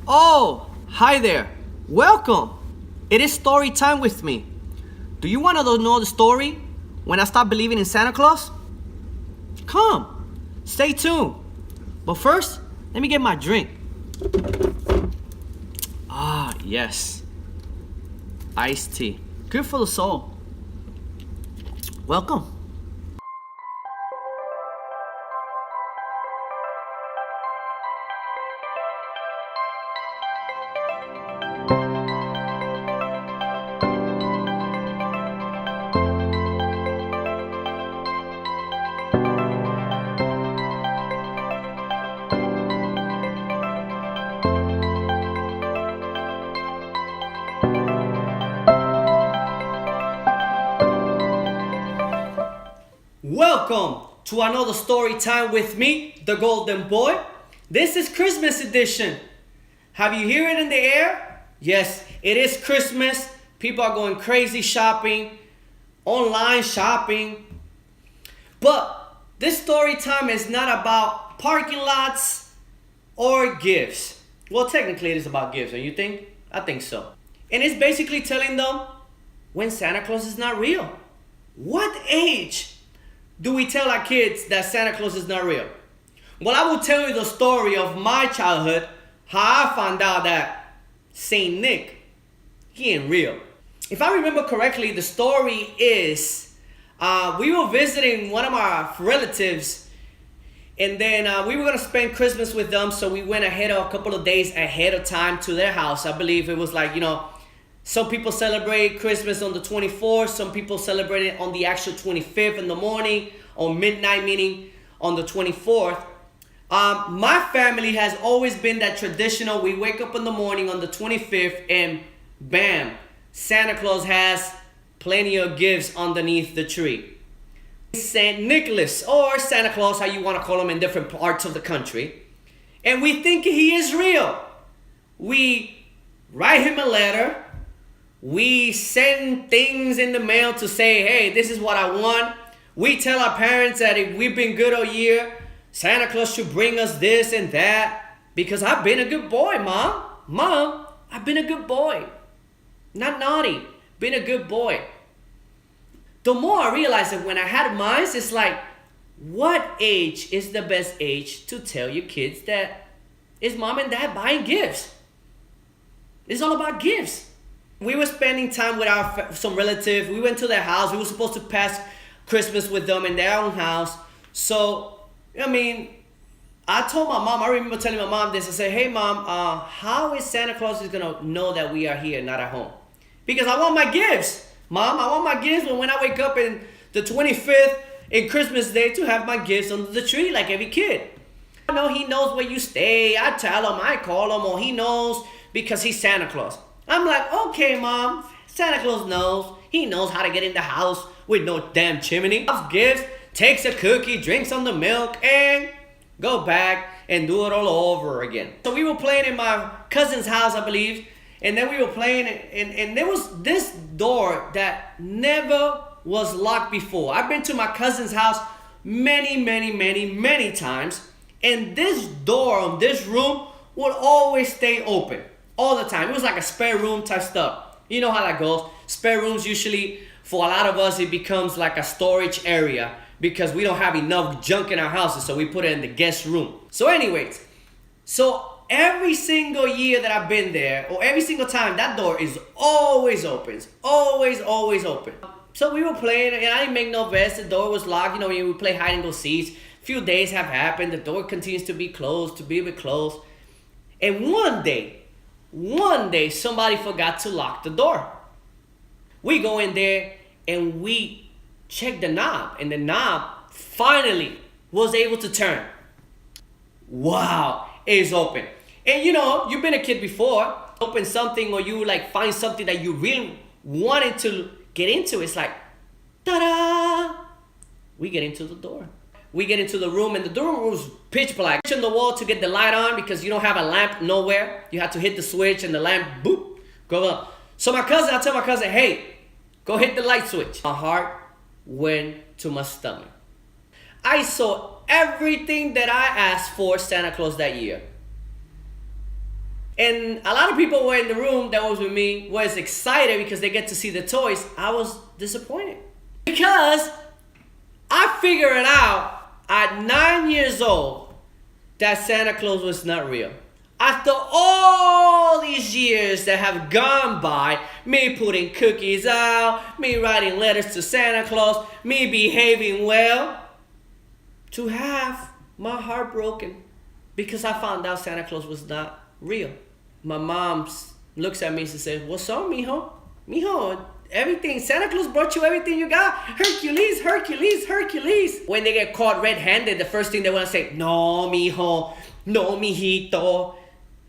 Oh, hi there. Welcome. It is story time with me. Do you want to know the story when I start believing in Santa Claus? Come, stay tuned. But first, let me get my drink. Ah, yes. Iced tea. Good for the soul. Welcome. Welcome to another story time with me, the Golden Boy. This is Christmas edition. Have you heard it in the air? Yes, it is Christmas. People are going crazy shopping, online shopping. But this story time is not about parking lots or gifts. Well, technically it is about gifts, don't you think? I think so. And it's basically telling them when Santa Claus is not real. What age do we tell our kids that Santa Claus is not real? Well, I will tell you the story of my childhood, how I found out that Saint Nick, he ain't real. If I remember correctly, the story is we were visiting one of our relatives, and then we were gonna spend Christmas with them, so we went ahead a couple of days ahead of time to their house. I believe it was like, some people celebrate Christmas on the 24th. Some people celebrate it on the actual 25th in the morning, or midnight, meaning on the 24th. My family has always been that traditional. We wake up in the morning on the 25th and bam, Santa Claus has plenty of gifts underneath the tree. Saint Nicholas, or Santa Claus, how you want to call him in different parts of the country. And we think he is real. We write him a letter. We send things in the mail to say, hey, this is what I want. We tell our parents that if we've been good all year, Santa Claus should bring us this and that. Because I've been a good boy, Mom. Mom, I've been a good boy. Not naughty, been a good boy. The more I realized that when I had mine, it's like, what age is the best age to tell your kids that is mom and dad buying gifts? It's all about gifts. We were spending time with some relatives. We went to their house. We were supposed to pass Christmas with them in their own house. So, I told my mom, I remember telling my mom this. I said, hey, Mom, how is Santa Claus is going to know that we are here, not at home? Because I want my gifts. Mom, I want my gifts when I wake up in the 25th in Christmas Day to have my gifts under the tree like every kid. I know he knows where you stay. I tell him, I call him, or he knows because he's Santa Claus. I'm like, okay, Mom, Santa Claus knows. He knows how to get in the house with no damn chimney. Gifts, takes a cookie, drinks some of the milk, and go back and do it all over again. So we were playing in my cousin's house, I believe, and then we were playing, and there was this door that never was locked before. I've been to my cousin's house many times, and this door of this room would always stay open. All the time. It was like a spare room type stuff. You know how that goes. Spare rooms usually, for a lot of us, it becomes like a storage area because we don't have enough junk in our houses, so we put it in the guest room. So anyways, every single year that I've been there, or every single time, that door is always open. Always open. So we were playing, and I didn't make no mess. The door was locked. When we play hide and go seek. A few days have happened. The door continues to be closed, closed. And one day, somebody forgot to lock the door. We go in there and we check the knob, and the knob finally was able to turn. Wow, it is open. And you've been a kid before. Open something, or you find something that you really wanted to get into. It's like, ta-da! We get into the door. We get into the room, and the room was pitch black. On the wall to get the light on because you don't have a lamp nowhere. You have to hit the switch and the lamp, boop, go up. So I tell my cousin, hey, go hit the light switch. My heart went to my stomach. I saw everything that I asked for Santa Claus that year. And a lot of people were in the room that was with me was excited because they get to see the toys. I was disappointed because I figured out at 9 years old that Santa Claus was not real. After all these years that have gone by, me putting cookies out, me writing letters to Santa Claus, me behaving well, to have my heart broken because I found out Santa Claus was not real. My mom looks at me and says, "What's up, mijo? Mijo, everything, Santa Claus brought you everything you got. Hercules, Hercules, Hercules." When they get caught red-handed, the first thing they want to say, "No, mijo, no, mijito.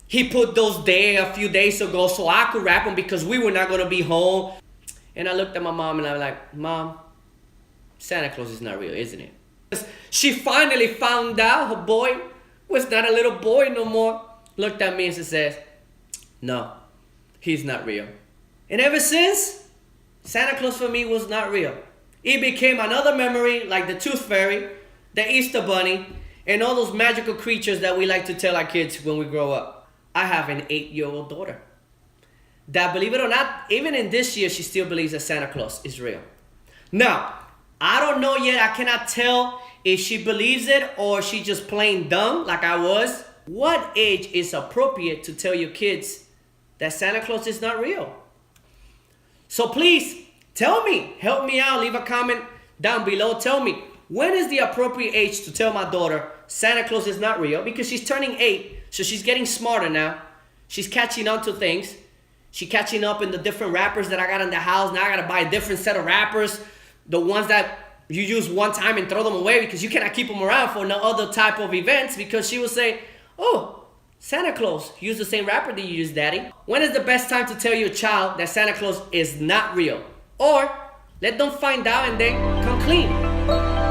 He put those there a few days ago so I could wrap them because we were not going to be home." And I looked at my mom and I'm like, "Mom, Santa Claus is not real, isn't it?" She finally found out her boy was not a little boy no more. Looked at me and she says, "No, he's not real." And ever since, Santa Claus for me was not real. It became another memory like the Tooth Fairy, the Easter Bunny, and all those magical creatures that we like to tell our kids when we grow up. I have an 8-year-old daughter that, believe it or not, even in this year, she still believes that Santa Claus is real. Now, I don't know yet. I cannot tell if she believes it or she just plain dumb like I was. What age is appropriate to tell your kids that Santa Claus is not real? So please, tell me. Help me out. Leave a comment down below. Tell me, when is the appropriate age to tell my daughter Santa Claus is not real? Because she's turning 8, so she's getting smarter now. She's catching on to things. She's catching up in the different wrappers that I got in the house. Now I got to buy a different set of wrappers. The ones that you use one time and throw them away because you cannot keep them around for no other type of events, because she will say, "Oh, Santa Claus, use the same wrapper that you use, Daddy." When is the best time to tell your child that Santa Claus is not real? Or let them find out and then come clean.